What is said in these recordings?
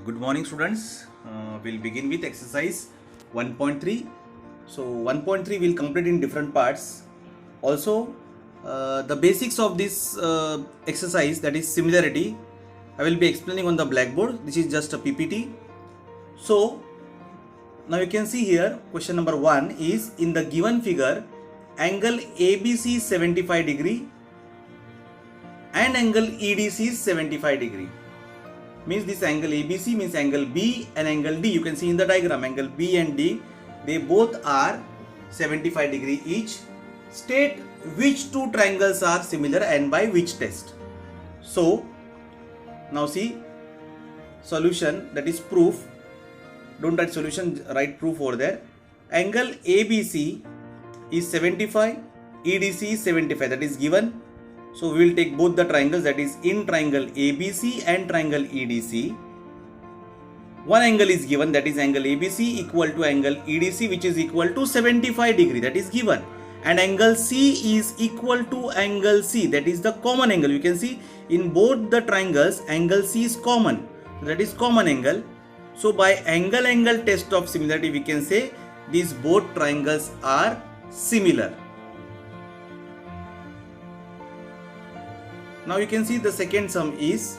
Good morning, students. We'll begin with exercise 1.3. So 1.3 will complete in different parts. Also, the basics of this exercise, that is similarity, I will be explaining on the blackboard. This is just a PPT. So now you can see here question number 1 is, in the given figure, angle ABC is 75 degree and angle EDC is 75 degree. Means this angle ABC means angle B and angle D. You can see in the diagram, angle B and D, they both are 75 degree each. State which two triangles are similar and by which test. So now see solution, that is proof. Don't write solution, write proof over there. Angle ABC is 75, EDC is 75, that is given. So we will take both the triangles, that is in triangle ABC and triangle EDC. One angle is given, that is angle ABC equal to angle EDC, which is equal to 75 degree, that is given. And angle C is equal to angle C, that is the common angle. You can see in both the triangles angle C is common, that is common angle. So by angle test of similarity we can say these both triangles are similar. Now you can see the second sum is,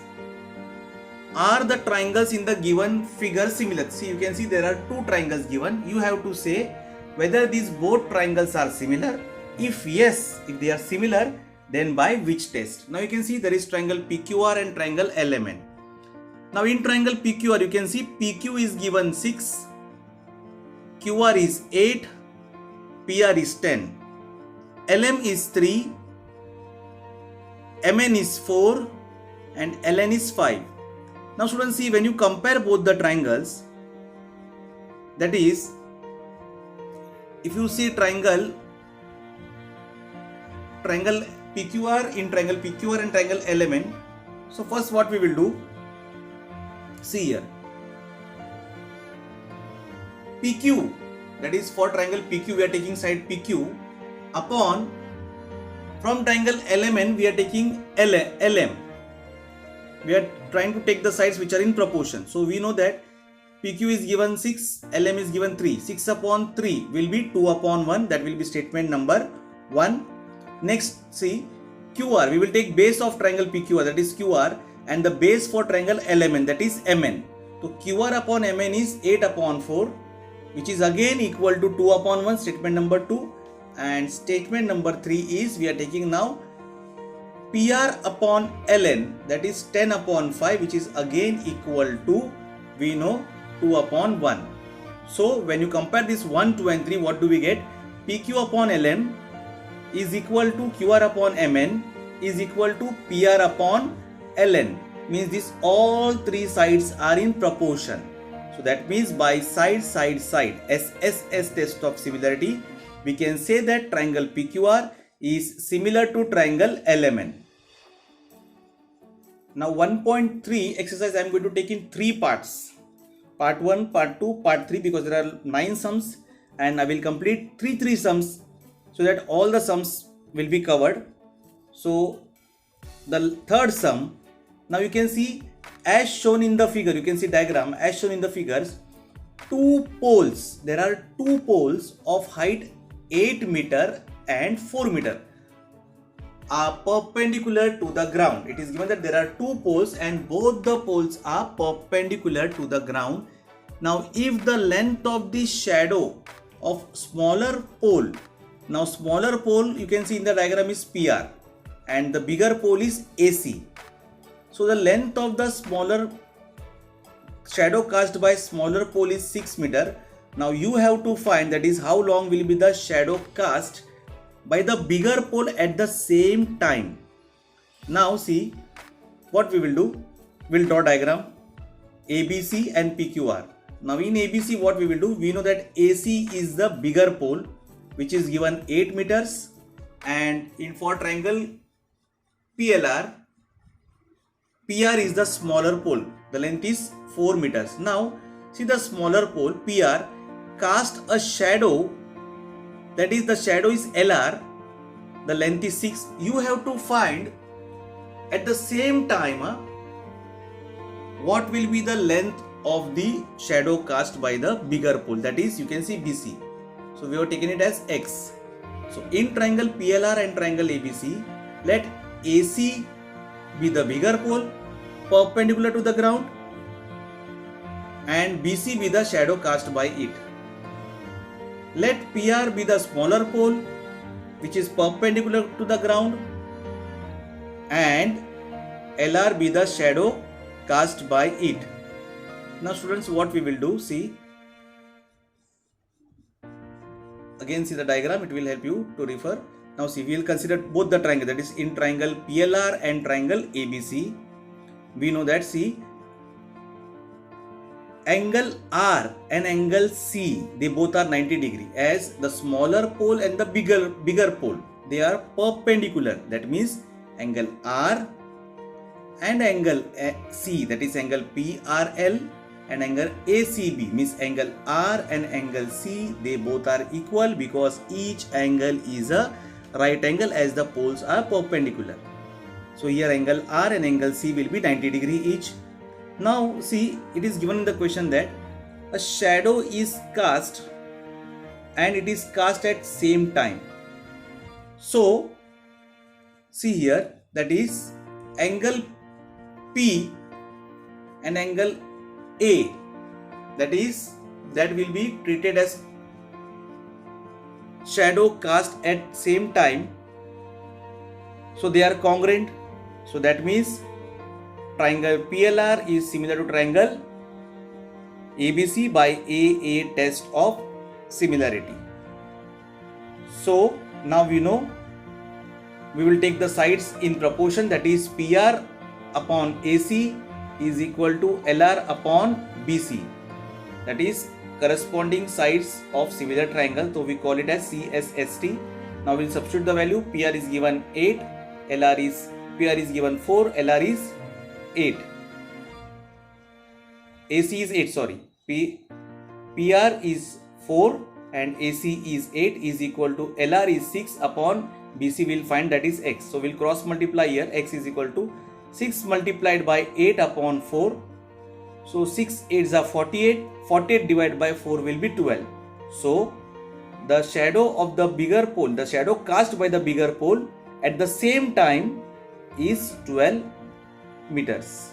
are the triangles in the given figure similar? See, you can see there are two triangles given. You have to say whether these both triangles are similar. If yes, if they are similar, then by which test? Now you can see there is triangle PQR and triangle LMN. Now in triangle PQR you can see PQ is given 6, QR is 8, PR is 10, LM is 3, MN is 4 and LN is 5. Now students, see, when you compare both the triangles, that is, if you see triangle PQR in triangle PQR and triangle LMN, so first what we will do, see here, PQ, that is for triangle PQ we are taking side PQ, upon from triangle LMN we are taking LM. We are trying to take the sides which are in proportion. So we know that PQ is given 6, LM is given 3. 6 upon 3 will be 2 upon 1. That will be statement number 1. Next, see QR. We will take base of triangle PQR, that is QR, and the base for triangle LMN, that is MN. So QR upon MN is 8 upon 4, which is again equal to 2 upon 1, statement number 2. And statement number 3 is, we are taking now PR upon LN, that is 10 upon 5, which is again equal to, we know, 2 upon 1. So when you compare this 1, 2 and 3, what do we get? PQ upon LN is equal to QR upon MN is equal to PR upon LN. Means this all three sides are in proportion. So that means by side, SSS test of similarity, we can say that triangle PQR is similar to triangle LMN. Now 1.3 exercise I am going to take in 3 parts. Part 1, part 2, part 3, because there are 9 sums and I will complete 3 sums so that all the sums will be covered. So the third sum, now you can see as shown in the figure, you can see diagram as shown in the figures, 2 poles, there are 2 poles of height 8 meter and 4 meter are perpendicular to the ground. It is given that there are 2 poles and both the poles are perpendicular to the ground. Now if the length of the shadow of smaller pole, now smaller pole you can see in the diagram is PR and the bigger pole is AC. So the length of the smaller shadow cast by smaller pole is 6 meter. Now you have to find, that is how long will be the shadow cast by the bigger pole at the same time. Now see what we will do. We will draw diagram ABC and PQR. Now in ABC what we will do, we know that AC is the bigger pole which is given 8 meters, and in for triangle PLR, PR is the smaller pole, the length is 4 meters. Now see the smaller pole PR cast a shadow, that is the shadow is LR, the length is 6. You have to find at the same time what will be the length of the shadow cast by the bigger pole, that is you can see BC. So we have taken it as X. So in triangle PLR and triangle ABC, let AC be the bigger pole perpendicular to the ground and BC be the shadow cast by it. Let PR be the smaller pole which is perpendicular to the ground and LR be the shadow cast by it. Now students, what we will do, see, again see the diagram, it will help you to refer. Now see, we will consider both the triangle, that is in triangle PLR and triangle ABC. We know that, see, angle R and angle C, they both are 90 degree, as the smaller pole and the bigger pole, they are perpendicular. That means angle R and angle C, that is angle PRL, and angle ACB, means angle R and angle C, they both are equal because each angle is a right angle as the poles are perpendicular. So here angle R and angle C will be 90 degree each. Now see, it is given in the question that a shadow is cast and it is cast at same time. So see here, that is angle P and angle A, that will be treated as shadow cast at same time. So they are congruent. So that means triangle PLR is similar to triangle ABC by a test of similarity. So now we know we will take the sides in proportion, that is PR upon AC is equal to LR upon BC, that is corresponding sides of similar triangle. So we call it as CSST. Now we will substitute the value. PR is given 8, PR is given 4, LR is 8, AC is 8, sorry, PR is 4 and AC is 8 is equal to LR is 6 upon BC, will find, that is X. So we'll cross multiply here. X is equal to 6 multiplied by 8 upon 4. So 6 8s are 48. 48 divided by 4 will be 12. So the shadow of the bigger pole, the shadow cast by the bigger pole at the same time is 12 meters.